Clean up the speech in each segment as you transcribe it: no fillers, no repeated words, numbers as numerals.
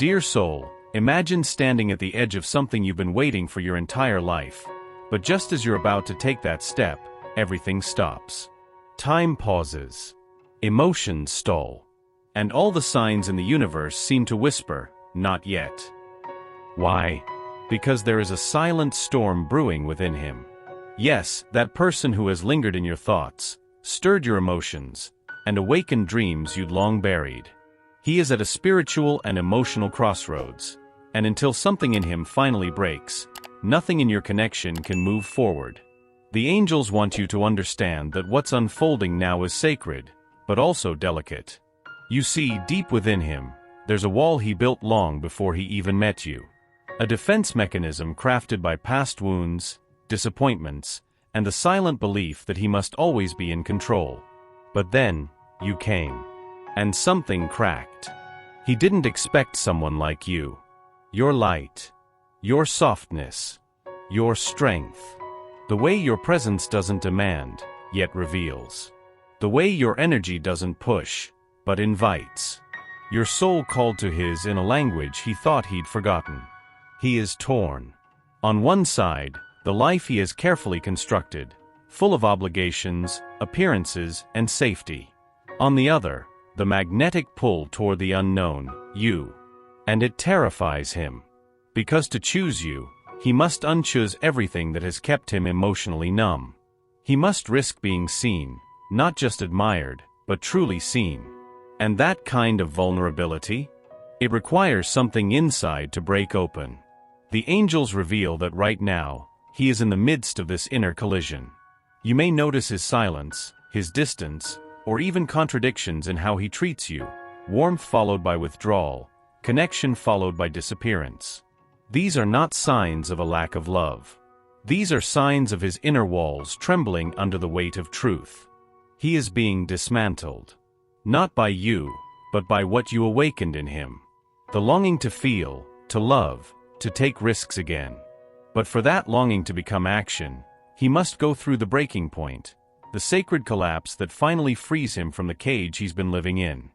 Dear soul, imagine standing at the edge of something you've been waiting for your entire life. But just as you're about to take that step, everything stops. Time pauses. Emotions stall. And all the signs in the universe seem to whisper, not yet. Why? Because there is a silent storm brewing within him. Yes, that person who has lingered in your thoughts, stirred your emotions, and awakened dreams you'd long buried. He is at a spiritual and emotional crossroads, and until something in him finally breaks, nothing in your connection can move forward. The angels want you to understand that what's unfolding now is sacred, but also delicate. You see, deep within him, there's a wall he built long before he even met you. A defense mechanism crafted by past wounds, disappointments, and the silent belief that he must always be in control. But then, you came. And something cracked. He didn't expect someone like you. Your light. Your softness. Your strength. The way your presence doesn't demand, yet reveals. The way your energy doesn't push, but invites. Your soul called to his in a language he thought he'd forgotten. He is torn. On one side, the life he has carefully constructed, full of obligations, appearances, and safety. On the other, the magnetic pull toward the unknown, you. And it terrifies him. Because to choose you, he must unchoose everything that has kept him emotionally numb. He must risk being seen, not just admired, but truly seen. And that kind of vulnerability? It requires something inside to break open. The angels reveal that right now, he is in the midst of this inner collision. You may notice his silence, his distance, or even contradictions in how he treats you, warmth followed by withdrawal, connection followed by disappearance. These are not signs of a lack of love. These are signs of his inner walls trembling under the weight of truth. He is being dismantled. Not by you, but by what you awakened in him. The longing to feel, to love, to take risks again. But for that longing to become action, he must go through the breaking point, the sacred collapse that finally frees him from the cage he's been living in.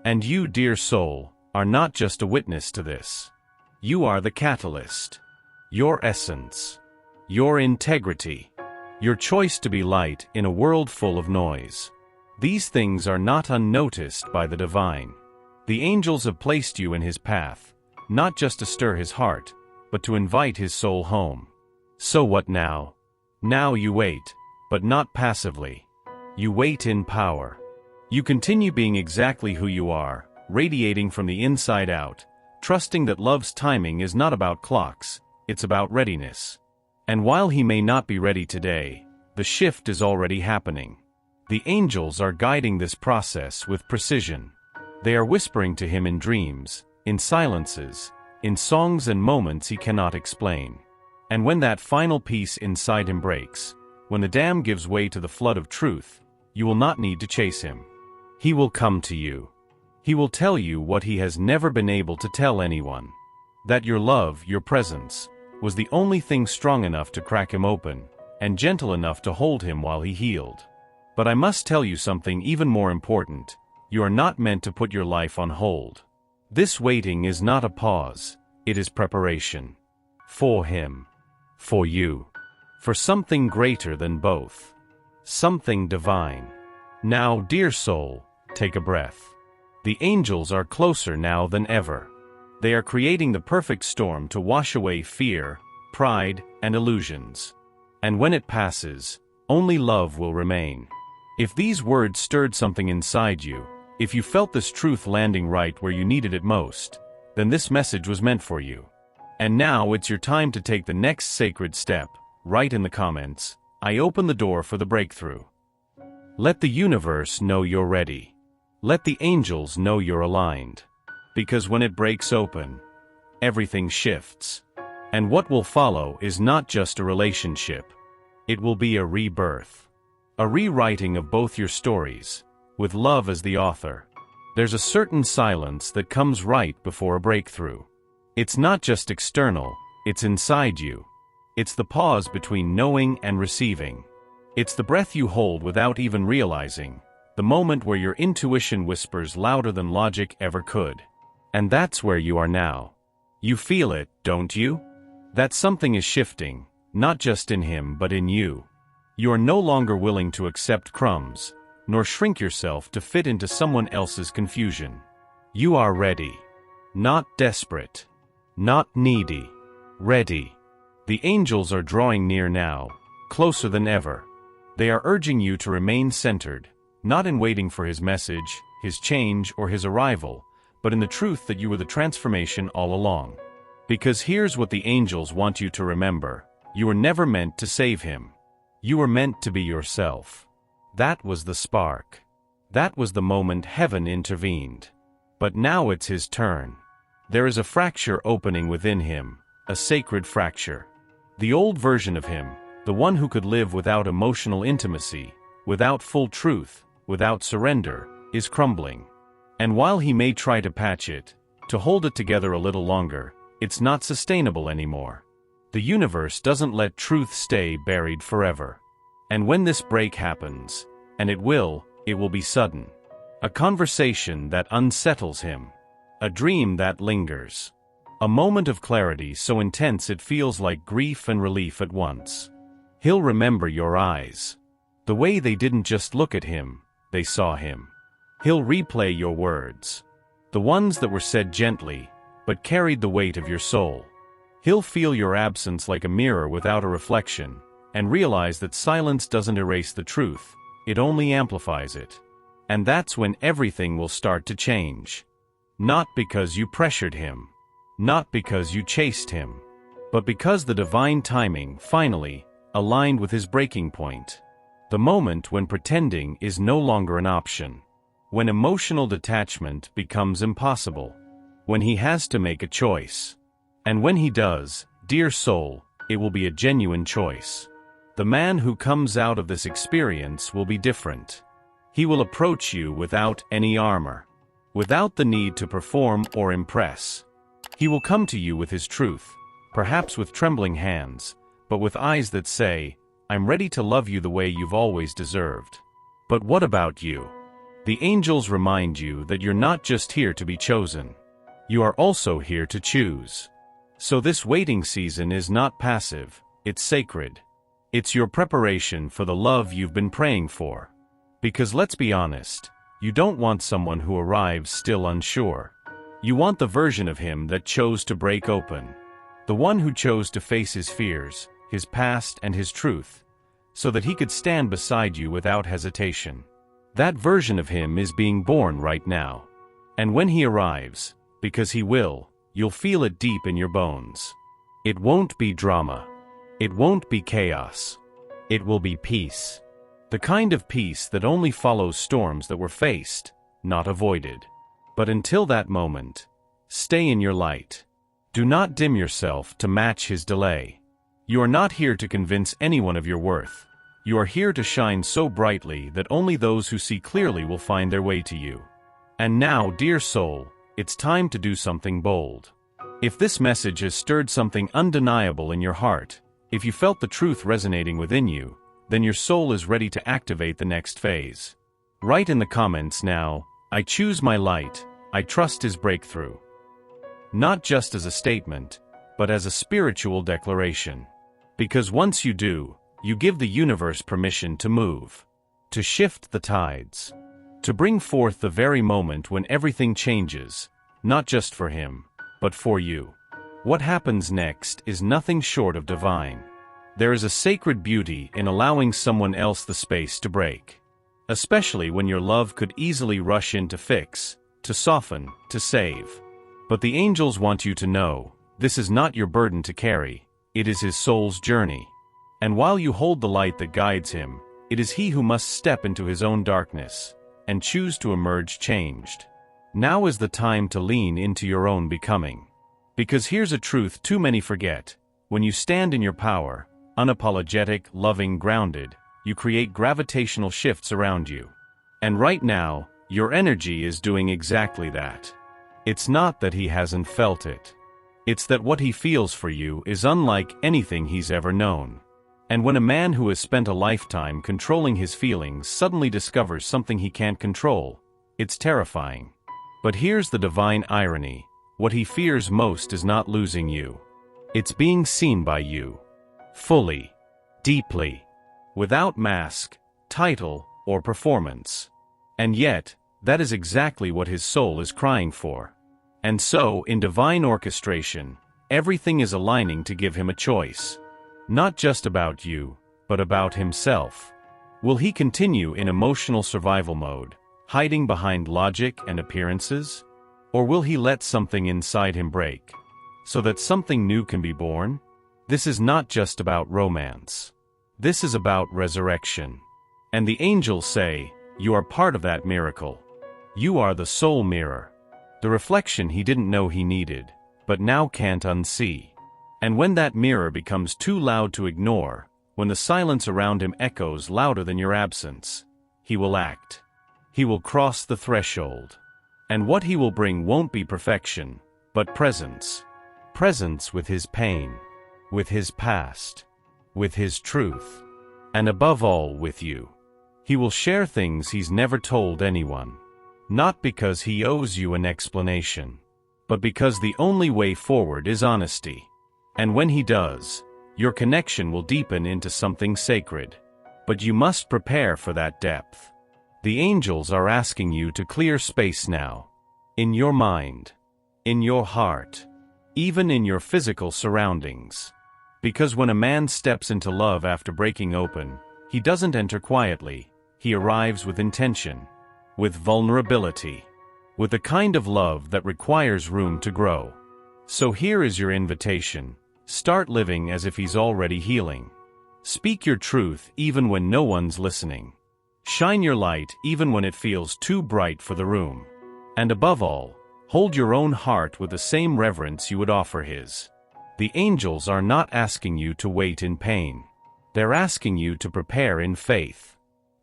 And you, dear soul, are not just a witness to this. You are the catalyst. Your essence. Your integrity. Your choice to be light in a world full of noise. These things are not unnoticed by the divine. The angels have placed you in his path, not just to stir his heart, but to invite his soul home. So what now? Now you wait, but not passively. You wait in power. You continue being exactly who you are, radiating from the inside out, trusting that love's timing is not about clocks, it's about readiness. And while he may not be ready today, the shift is already happening. The angels are guiding this process with precision. They are whispering to him in dreams, in silences, in songs and moments he cannot explain. And when that final piece inside him breaks, when the dam gives way to the flood of truth, you will not need to chase him. He will come to you. He will tell you what he has never been able to tell anyone. That your love, your presence, was the only thing strong enough to crack him open, and gentle enough to hold him while he healed. But I must tell you something even more important. You are not meant to put your life on hold. This waiting is not a pause, it is preparation. For him. For you. For something greater than both. Something divine. Now, dear soul, take a breath. The angels are closer now than ever. They are creating the perfect storm to wash away fear, pride, and illusions. And when it passes, only love will remain. If these words stirred something inside you, if you felt this truth landing right where you needed it most, then this message was meant for you. And now it's your time to take the next sacred step. Write in the comments, I open the door for the breakthrough. Let the universe know you're ready. Let the angels know you're aligned. Because when it breaks open, everything shifts. And what will follow is not just a relationship. It will be a rebirth. A rewriting of both your stories, with love as the author. There's a certain silence that comes right before a breakthrough. It's not just external, it's inside you. It's the pause between knowing and receiving. It's the breath you hold without even realizing, the moment where your intuition whispers louder than logic ever could. And that's where you are now. You feel it, don't you? That something is shifting, not just in him but in you. You are no longer willing to accept crumbs, nor shrink yourself to fit into someone else's confusion. You are ready. Not desperate. Not needy. Ready. The angels are drawing near now, closer than ever. They are urging you to remain centered, not in waiting for his message, his change, or his arrival, but in the truth that you were the transformation all along. Because here's what the angels want you to remember: you were never meant to save him. You were meant to be yourself. That was the spark. That was the moment heaven intervened. But now it's his turn. There is a fracture opening within him, a sacred fracture. The old version of him, the one who could live without emotional intimacy, without full truth, without surrender, is crumbling. And while he may try to patch it, to hold it together a little longer, it's not sustainable anymore. The universe doesn't let truth stay buried forever. And when this break happens, and it will be sudden. A conversation that unsettles him. A dream that lingers. A moment of clarity so intense it feels like grief and relief at once. He'll remember your eyes. The way they didn't just look at him, they saw him. He'll replay your words. The ones that were said gently, but carried the weight of your soul. He'll feel your absence like a mirror without a reflection, and realize that silence doesn't erase the truth, it only amplifies it. And that's when everything will start to change. Not because you pressured him. Not because you chased him. But because the divine timing, finally, aligned with his breaking point. The moment when pretending is no longer an option. When emotional detachment becomes impossible. When he has to make a choice. And when he does, dear soul, it will be a genuine choice. The man who comes out of this experience will be different. He will approach you without any armor. Without the need to perform or impress. He will come to you with his truth, perhaps with trembling hands, but with eyes that say, I'm ready to love you the way you've always deserved. But what about you? The angels remind you that you're not just here to be chosen. You are also here to choose. So this waiting season is not passive, it's sacred. It's your preparation for the love you've been praying for. Because let's be honest, you don't want someone who arrives still unsure. You want the version of him that chose to break open. The one who chose to face his fears, his past and his truth, so that he could stand beside you without hesitation. That version of him is being born right now. And when he arrives, because he will, you'll feel it deep in your bones. It won't be drama. It won't be chaos. It will be peace. The kind of peace that only follows storms that were faced, not avoided. But until that moment, stay in your light. Do not dim yourself to match his delay. You are not here to convince anyone of your worth. You are here to shine so brightly that only those who see clearly will find their way to you. And now, dear soul, it's time to do something bold. If this message has stirred something undeniable in your heart, if you felt the truth resonating within you, then your soul is ready to activate the next phase. Write in the comments now, I choose my light, I trust his breakthrough. Not just as a statement, but as a spiritual declaration. Because once you do, you give the universe permission to move, to shift the tides, to bring forth the very moment when everything changes, not just for him, but for you. What happens next is nothing short of divine. There is a sacred beauty in allowing someone else the space to break. Especially when your love could easily rush in to fix, to soften, to save. But the angels want you to know, this is not your burden to carry, it is his soul's journey. And while you hold the light that guides him, it is he who must step into his own darkness, and choose to emerge changed. Now is the time to lean into your own becoming. Because here's a truth too many forget, when you stand in your power, unapologetic, loving, grounded, you create gravitational shifts around you. And right now, your energy is doing exactly that. It's not that he hasn't felt it. It's that what he feels for you is unlike anything he's ever known. And when a man who has spent a lifetime controlling his feelings suddenly discovers something he can't control, it's terrifying. But here's the divine irony. What he fears most is not losing you. It's being seen by you. Fully. Deeply. Without mask, title, or performance. And yet, that is exactly what his soul is crying for. And so, in divine orchestration, everything is aligning to give him a choice. Not just about you, but about himself. Will he continue in emotional survival mode, hiding behind logic and appearances? Or will he let something inside him break, so that something new can be born? This is not just about romance. This is about resurrection. And the angels say, you are part of that miracle. You are the soul mirror. The reflection he didn't know he needed, but now can't unsee. And when that mirror becomes too loud to ignore, when the silence around him echoes louder than your absence, he will act. He will cross the threshold. And what he will bring won't be perfection, but presence. Presence with his pain, with his past, with his truth, and above all with you. He will share things he's never told anyone. Not because he owes you an explanation, but because the only way forward is honesty. And when he does, your connection will deepen into something sacred. But you must prepare for that depth. The angels are asking you to clear space now. In your mind, in your heart, even in your physical surroundings. Because when a man steps into love after breaking open, he doesn't enter quietly, he arrives with intention, with vulnerability, with the kind of love that requires room to grow. So here is your invitation. Start living as if he's already healing. Speak your truth even when no one's listening. Shine your light even when it feels too bright for the room. And above all, hold your own heart with the same reverence you would offer his. The angels are not asking you to wait in pain. They're asking you to prepare in faith.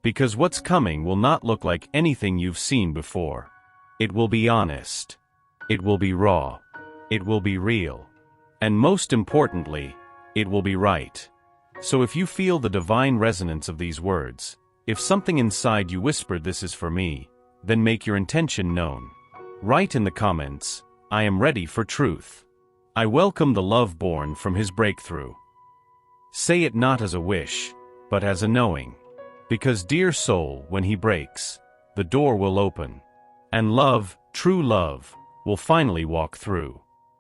Because what's coming will not look like anything you've seen before. It will be honest. It will be raw. It will be real. And most importantly, it will be right. So if you feel the divine resonance of these words, if something inside you whispered this is for me, then make your intention known. Write in the comments, I am ready for truth. I welcome the love born from his breakthrough. Say it not as a wish, but as a knowing. Because dear soul, when he breaks, the door will open. And love, true love, will finally walk through.